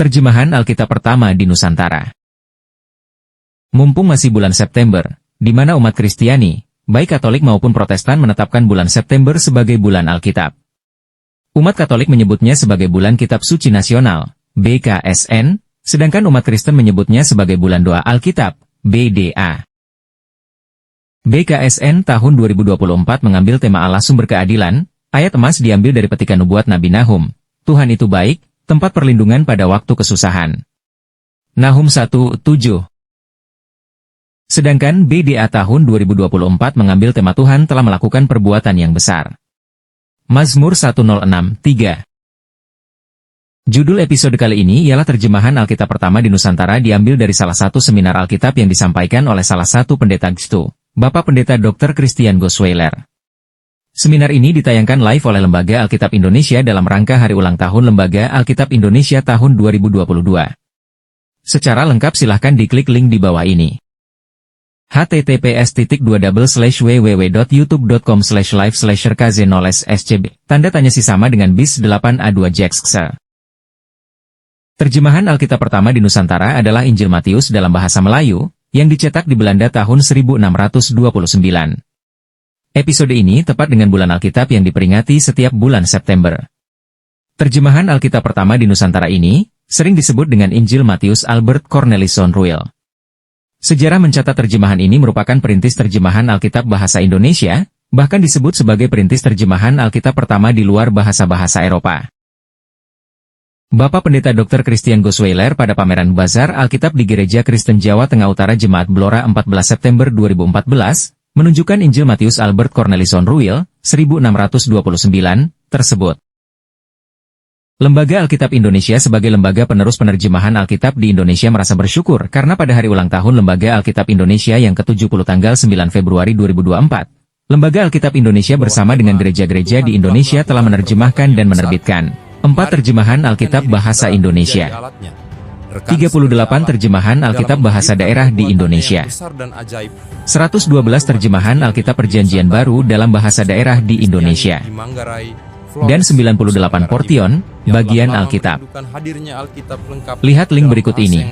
Terjemahan Alkitab pertama di Nusantara. Mumpung masih bulan September, di mana umat Kristiani, baik Katolik maupun Protestan menetapkan bulan September sebagai bulan Alkitab. Umat Katolik menyebutnya sebagai bulan Kitab Suci Nasional, BKSN, sedangkan umat Kristen menyebutnya sebagai bulan Doa Alkitab, BDA. BKSN tahun 2024 mengambil tema Allah sumber keadilan, ayat emas diambil dari petikan nubuat Nabi Nahum, Tuhan itu baik, tempat perlindungan pada waktu kesusahan. Nahum 1:7. Sedangkan BDA tahun 2024 mengambil tema Tuhan telah melakukan perbuatan yang besar. Mazmur 106:3. Judul episode kali ini ialah terjemahan Alkitab pertama di Nusantara diambil dari salah satu seminar Alkitab yang disampaikan oleh salah satu pendeta GSTU, Bapak Pendeta Dr. Christian Gosweiler. Seminar ini ditayangkan live oleh Lembaga Alkitab Indonesia dalam rangka Hari Ulang Tahun Lembaga Alkitab Indonesia tahun 2022. Secara lengkap silahkan diklik link di bawah ini. https://www.youtube.com/live/rkz0scb. Tanda tanya si sama dengan bis 8A2 JAXXA. Terjemahan Alkitab pertama di Nusantara adalah Injil Matius dalam bahasa Melayu, yang dicetak di Belanda tahun 1629. Episode ini tepat dengan bulan Alkitab yang diperingati setiap bulan September. Terjemahan Alkitab pertama di Nusantara ini, sering disebut dengan Injil Matius Albert Cornelison Ruil. Sejarah mencatat terjemahan ini merupakan perintis terjemahan Alkitab bahasa Indonesia, bahkan disebut sebagai perintis terjemahan Alkitab pertama di luar bahasa-bahasa Eropa. Bapak Pendeta Dr. Christian Gosweiler pada pameran Bazar Alkitab di Gereja Kristen Jawa Tengah Utara Jemaat Blora 14 September 2014, menunjukkan Injil Matius Albert Cornelison Ruil, 1629, tersebut. Lembaga Alkitab Indonesia sebagai lembaga penerus penerjemahan Alkitab di Indonesia merasa bersyukur karena pada hari ulang tahun Lembaga Alkitab Indonesia yang ke-70 tanggal 9 Februari 2024, Lembaga Alkitab Indonesia bersama dengan gereja-gereja di Indonesia telah menerjemahkan dan menerbitkan 4 terjemahan Alkitab bahasa Indonesia. 38 terjemahan Alkitab bahasa daerah di Indonesia. 112 terjemahan Alkitab Perjanjian Baru dalam bahasa daerah di Indonesia. Dan 98 portion, bagian Alkitab. Lihat link berikut ini.